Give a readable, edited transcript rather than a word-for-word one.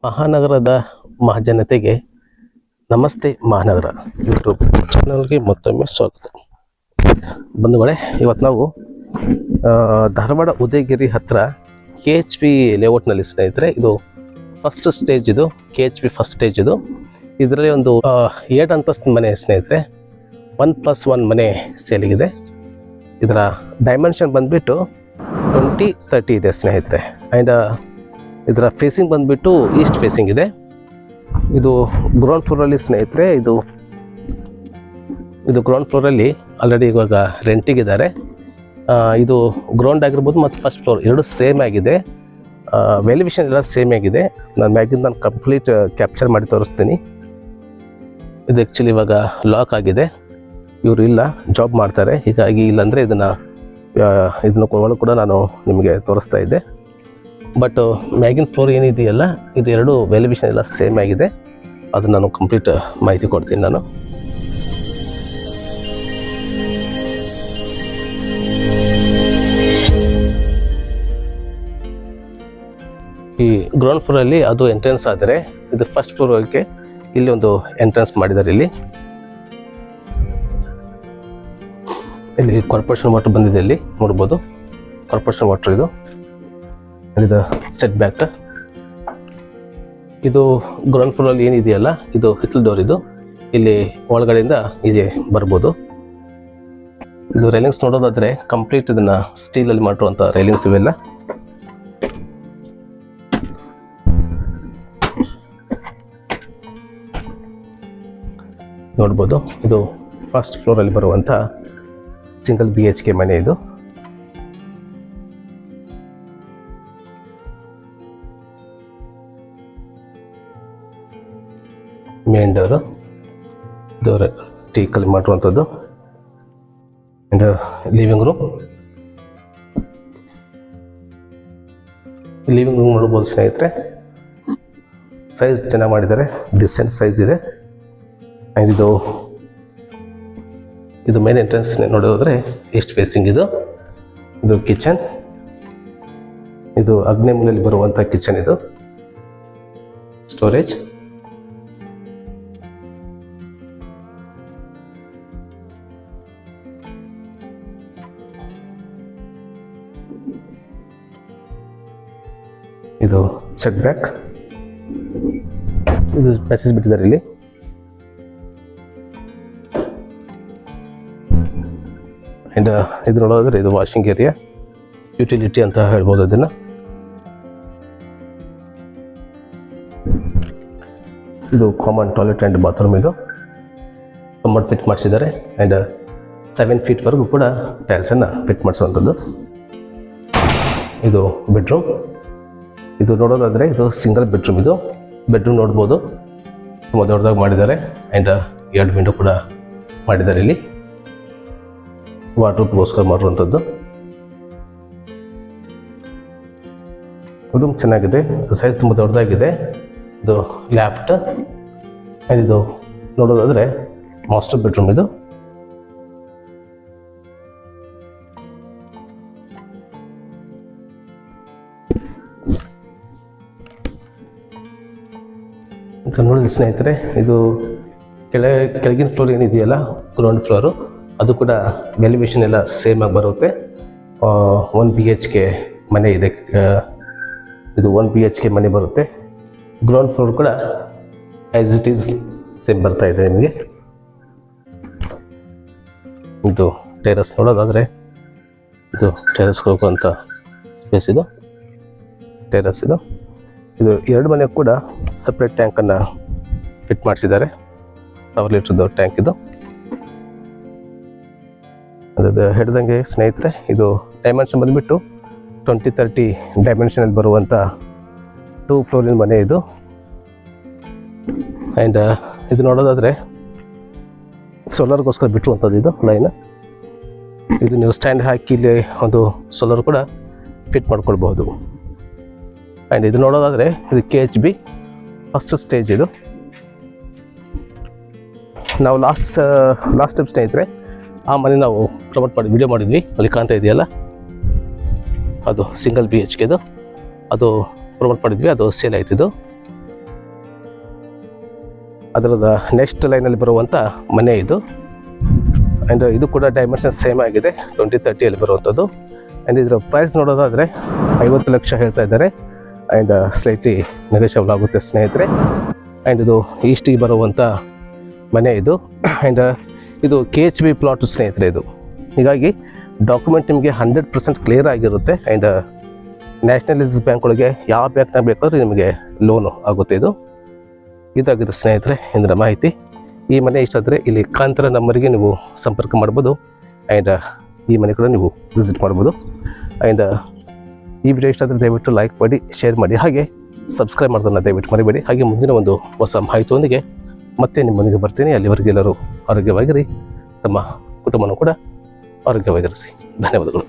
ಮಹಾನಗರದ ಮಹಾಜನತೆಗೆ ನಮಸ್ತೆ ಮಹಾನಗರ ಯೂಟ್ಯೂಬ್ ಚಾನಲ್ಗೆ ಮತ್ತೊಮ್ಮೆ ಸ್ವಾಗತ. ಬಂಧುಗಳೇ, ಇವತ್ತು ನಾವು ಧಾರವಾಡ ಉದಯಗಿರಿ ಹತ್ತಿರ KHP ಲೇಔಟ್ನಲ್ಲಿ ಸ್ನೇಹಿತರೆ, ಇದು ಫಸ್ಟ್ ಸ್ಟೇಜ್, ಇದು KHP ಫಸ್ಟ್ ಸ್ಟೇಜ್. ಇದರಲ್ಲಿ ಒಂದು 7 ಅಂತಸ್ತು ಮನೆ ಸ್ನೇಹಿತರೆ, 1+1 ಮನೆ ಸೇಲಿಗಿದೆ. ಇದರ ಡೈಮೆನ್ಷನ್ ಬಂದುಬಿಟ್ಟು 20-30 ಇದೆ ಸ್ನೇಹಿತರೆ. ಆ್ಯಂಡ್ ಇದರ ಫೇಸಿಂಗ್ ಬಂದುಬಿಟ್ಟು ಈಸ್ಟ್ ಫೇಸಿಂಗ್ ಇದೆ. ಇದು ಗ್ರೌಂಡ್ ಫ್ಲೋರಲ್ಲಿ ಸ್ನೇಹಿತರೆ, ಇದು ಗ್ರೌಂಡ್ ಫ್ಲೋರಲ್ಲಿ ಆಲ್ರೆಡಿ ಇವಾಗ ರೆಂಟಿಗಿದ್ದಾರೆ. ಇದು ಗ್ರೌಂಡ್ ಆಗಿರ್ಬೋದು ಮತ್ತು ಫಸ್ಟ್ ಫ್ಲೋರ್ ಎರಡು ಸೇಮ್ ಆಗಿದೆ. ವ್ಯಾಲ್ಯೂಯೇಷನ್ ಎಲ್ಲ ಸೇಮ್ ಆಗಿದೆ. ನಾನು ಕಂಪ್ಲೀಟ್ ಕ್ಯಾಪ್ಚರ್ ಮಾಡಿ ತೋರಿಸ್ತೀನಿ. ಇದು ಆ್ಯಕ್ಚುಲಿ ಇವಾಗ ಲಾಕ್ ಆಗಿದೆ, ಇವರು ಇಲ್ಲ, ಜಾಬ್ ಮಾಡ್ತಾರೆ. ಹೀಗಾಗಿ ಇಲ್ಲಾಂದರೆ ಇದನ್ನು ಒಳಗೆ ಕೂಡ ನಾನು ನಿಮಗೆ ತೋರಿಸ್ತಾ ಇದ್ದೆ. ಬಟ್ ಮ್ಯಾಗಿನ್ ಫ್ಲೋರ್ ಏನಿದೆಯಲ್ಲ, ಇದು ಎರಡು ವ್ಯಾಲ್ಯೂಯೇಷನ್ ಎಲ್ಲ ಸೇಮ್ ಆಗಿದೆ. ಅದನ್ನು ನಾನು ಕಂಪ್ಲೀಟ್ ಮಾಹಿತಿ ಕೊಡ್ತೀನಿ. ನಾನು ಈ ಗ್ರೌಂಡ್ ಫ್ಲೋರಲ್ಲಿ ಅದು ಎಂಟ್ರೆನ್ಸ್ ಆದರೆ, ಇದು ಫಸ್ಟ್ ಫ್ಲೋರ್ ಹೋಗೋಕ್ಕೆ ಇಲ್ಲಿ ಒಂದು ಎಂಟ್ರೆನ್ಸ್ ಮಾಡಿದ್ದಾರೆ. ಇಲ್ಲಿ ಕಾರ್ಪೊರೇಷನ್ ವಾಟರ್ ಬಂದಿದೆ, ಇಲ್ಲಿ ನೋಡ್ಬೋದು ಕಾರ್ಪೊರೇಷನ್ ವಾಟರ್. ಇದು ಸೆಟ್ ಬ್ಯಾಕ್. ಇದು ಗ್ರೌಂಡ್ ಫ್ಲೋರಲ್ಲಿ ಏನಿದೆಯಲ್ಲ, ಇದು ಹಿತ್ತಲ್ ಡೋರ್. ಇದು ಇಲ್ಲಿ ಒಳಗಡೆಯಿಂದ ಇದೆ ಬರ್ಬೋದು. ಇದು ರೈಲಿಂಗ್ಸ್ ನೋಡೋದಾದರೆ ಕಂಪ್ಲೀಟ್ ಇದನ್ನು ಸ್ಟೀಲಲ್ಲಿ ಮಾಡಿರುವಂಥ ರೈಲಿಂಗ್ಸ್ ಇವೆಲ್ಲ. ನೋಡ್ಬೋದು, ಇದು ಫಸ್ಟ್ ಫ್ಲೋರಲ್ಲಿ ಬರುವಂಥ ಸಿಂಗಲ್ BHK ಮನೆ. ಇದು ಮೇನ್ ಡೋರು, ಡೋರ್ ಟೀಕಲ್ಲಿ ಮಾಡಿರುವಂಥದ್ದು. ಆ್ಯಂಡ್ ಲಿವಿಂಗ್ ರೂಮ್ ನೋಡ್ಬೋದು ಸ್ನೇಹಿತರೆ. ಸೈಜ್ ಚೆನ್ನಾಗಿ ಮಾಡಿದ್ದಾರೆ, ಡಿಸೆಂಟ್ ಸೈಜ್ ಇದೆ. ಆ್ಯಂಡ್ ಇದು ಮೇನ್ ಎಂಟ್ರೆನ್ಸ್ ನೋಡೋದಾದರೆ ಈಸ್ಟ್ ಫೇಸಿಂಗ್. ಇದು ಕಿಚನ್, ಇದು ಅಗ್ನಿ ಮೂಲೆಯಲ್ಲಿ ಬರುವಂಥ ಕಿಚನ್. ಇದು ಸ್ಟೋರೇಜ್. ಇದು ಸೆಟ್ ಬ್ಯಾಕ್. ಇದು ಪ್ಯಾಸೇಜ್ ಬಿಟ್ಟಿದ್ದಾರೆ ಇಲ್ಲಿ. ಆ್ಯಂಡ್ ಇದು ನೋಡೋದಾದ್ರೆ ಇದು ವಾಷಿಂಗ್ ಏರಿಯಾ, ಯುಟಿಲಿಟಿ ಅಂತ ಹೇಳ್ಬೋದು ಅದನ್ನು. ಇದು ಕಾಮನ್ ಟಾಯ್ಲೆಟ್ ಆ್ಯಂಡ್ ಬಾತ್ರೂಮ್. ಇದು ಕಂಬಡ್ ಫಿಟ್ ಮಾಡಿಸಿದ್ದಾರೆ. ಆ್ಯಂಡ್ 7 ಫೀಟ್ವರೆಗೂ ಕೂಡ ಟೈಲ್ಸನ್ನು ಫಿಟ್ ಮಾಡಿಸುವಂಥದ್ದು. ಇದು ಬೆಡ್ರೂಮ್. ಇದು ನೋಡೋದಾದರೆ ಇದು ಸಿಂಗಲ್ ಬೆಡ್ರೂಮ್. ಇದು ಬೆಡ್ರೂಮ್ ನೋಡ್ಬೋದು, ತುಂಬ ದೊಡ್ಡದಾಗಿ ಮಾಡಿದ್ದಾರೆ. ಆ್ಯಂಡ್ 2 ವಿಂಡೋ ಕೂಡ ಮಾಡಿದ್ದಾರೆ ಇಲ್ಲಿ, ವಾರ್ಡ್ರೋಬ್ಗೋಸ್ಕರ ಮಾಡಿರುವಂಥದ್ದು. ಅದು ಚೆನ್ನಾಗಿದೆ, ಸೈಜ್ ತುಂಬ ದೊಡ್ಡದಾಗಿದೆ. ಇದು ಲ್ಯಾಫ್ಟ್. ಆ್ಯಂಡ್ ಇದು ನೋಡೋದಾದರೆ ಮಾಸ್ಟರ್ ಬೆಡ್ರೂಮ್. ಇದು ನೋಡಿದ್ರೆ ಸ್ನೇಹಿತರೆ, ಇದು ಕೆಳಗಿನ ಫ್ಲೋರ್ ಏನಿದೆಯಲ್ಲ, ಗ್ರೌಂಡ್ ಫ್ಲೋರು, ಅದು ಕೂಡ ವ್ಯಾಲ್ಯೂಯೇಷನ್ ಎಲ್ಲ ಸೇಮ್ ಆಗಿ ಬರುತ್ತೆ. 1 BHK ಮನೆ ಇದೆ. ಇದು 1 BHK ಮನೆ ಬರುತ್ತೆ. ಗ್ರೌಂಡ್ ಫ್ಲೋರ್ ಕೂಡ ಆ್ಯಸ್ ಇಟ್ ಈಸ್ ಸೇಮ್ ಬರ್ತಾ ಇದೆ ನಿಮಗೆ. ಇದು ಟೆರಸ್ ನೋಡೋದಾದರೆ, ಇದು ಟೆರಸ್ಗೆ ಹೋಗುವಂಥ ಸ್ಪೇಸ್. ಇದು ಟೆರಸ್. ಇದು 2 ಮನೆ ಕೂಡ ಸಪ್ರೇಟ್ ಟ್ಯಾಂಕನ್ನು ಫಿಟ್ ಮಾಡಿಸಿದ್ದಾರೆ, 1000 ಲೀಟ್ರದ್ದು ಟ್ಯಾಂಕ್. ಇದು ಅದು ಹಿಡ್ದಂಗೆ ಸ್ನೇಹಿತರೆ, ಇದು ಡೈಮೆನ್ಷನ್ ಬಂದುಬಿಟ್ಟು 20-30 ಡೈಮೆನ್ಷನಲ್ಲಿ ಬರುವಂಥ 2 ಫ್ಲೋರಿನ ಮನೆ ಇದು. ಆ್ಯಂಡ್ ಇದು ನೋಡೋದಾದರೆ ಸೋಲಾರ್ಗೋಸ್ಕರ ಬಿಟ್ಟಿರುವಂಥದ್ದು ಇದು ಲೈನ್. ಇದು ನೀವು ಸ್ಟ್ಯಾಂಡ್ ಹಾಕಿ ಇಲ್ಲಿ ಒಂದು ಸೋಲಾರ್ ಕೂಡ ಫಿಟ್ ಮಾಡ್ಕೊಳ್ಬಹುದು. ಆ್ಯಂಡ್ ಇದು ನೋಡೋದಾದರೆ ಇದು KHB ಫಸ್ಟ್ ಸ್ಟೇಜ್. ಇದು ನಾವು ಲಾಸ್ಟ್ ಟೈಮ್ ಸ್ನೇಹಿತರೆ ಆ ಮನೆ ನಾವು ಪ್ರಮೋಟ್ ಮಾಡಿ ವಿಡಿಯೋ ಮಾಡಿದ್ವಿ. ಅಲ್ಲಿ ಕಾಣ್ತಾ ಇದೆಯಲ್ಲ, ಅದು ಸಿಂಗಲ್ BHK. ಅದು ಪ್ರಮೋಟ್ ಮಾಡಿದ್ವಿ, ಅದು ಸೇಲ್ ಆಯ್ತಿದ್ದು. ಅದರದ ನೆಕ್ಸ್ಟ್ ಲೈನಲ್ಲಿ ಬರುವಂಥ ಮನೆ ಇದು. ಆ್ಯಂಡ್ ಇದು ಕೂಡ ಡೈಮೆನ್ಷನ್ ಸೇಮ್ ಆಗಿದೆ, 2030 ಬರುವಂಥದ್ದು. ಆ್ಯಂಡ್ ಇದರ ಪ್ರೈಸ್ ನೋಡೋದಾದರೆ 50 ಲಕ್ಷ ಹೇಳ್ತಾ ಇದ್ದಾರೆ. ಆ್ಯಂಡ್ ಸ್ಲೈಟ್ಲಿ ನೆಗೋಷಿಯಬಲ್ ಆಗುತ್ತೆ ಸ್ನೇಹಿತರೆ. ಆ್ಯಂಡ್ ಇದು ಈಸ್ಟಿಗೆ ಬರುವಂಥ ಮನೆ ಇದು. ಆ್ಯಂಡ್ ಇದು KHB ಪ್ಲಾಟ್ ಸ್ನೇಹಿತರೆ ಇದು. ಹೀಗಾಗಿ ಡಾಕ್ಯುಮೆಂಟ್ ನಿಮಗೆ 100% ಕ್ಲಿಯರ್ ಆಗಿರುತ್ತೆ. ಆ್ಯಂಡ್ ನ್ಯಾಷನಲೈಸ್ಡ್ ಬ್ಯಾಂಕ್ ಒಳಗೆ ಯಾವ ಬ್ಯಾಂಕ್ನಾಗ ಬೇಕಾದ್ರೂ ನಿಮಗೆ ಲೋನು ಆಗುತ್ತೆ. ಇದಾಗಿದೆ ಸ್ನೇಹಿತರೆ ಇದರ ಮಾಹಿತಿ. ಈ ಮನೆ ಇಷ್ಟ ಆದರೆ ಇಲ್ಲಿ ಕಾಂತರ ನಂಬರಿಗೆ ನೀವು ಸಂಪರ್ಕ ಮಾಡ್ಬೋದು. ಆ್ಯಂಡ್ ಈ ಮನೆ ಕೂಡ ನೀವು ವಿಸಿಟ್ ಮಾಡ್ಬೋದು. ಆ್ಯಂಡ್ ಈ ವಿಡಿಯೋ ಇಷ್ಟ ಆದರೆ ದಯವಿಟ್ಟು ಲೈಕ್ ಮಾಡಿ, ಶೇರ್ ಮಾಡಿ, ಹಾಗೆ ಸಬ್ಸ್ಕ್ರೈಬ್ ಮಾಡೋದನ್ನು ದಯವಿಟ್ಟು ಮರಿಬೇಡಿ. ಹಾಗೆ ಮುಂದಿನ ಒಂದು ಹೊಸ ಮಾಹಿತಿಯೊಂದಿಗೆ ಮತ್ತೆ ನಿಮ್ಮ ಮನೆಗೆ ಬರ್ತೀನಿ. ಅಲ್ಲಿವರೆಗೆ ಎಲ್ಲರೂ ಆರೋಗ್ಯವಾಗಿರಿ, ತಮ್ಮ ಕುಟುಂಬನೂ ಕೂಡ ಆರೋಗ್ಯವಾಗಿರಿಸಿ. ಧನ್ಯವಾದಗಳು.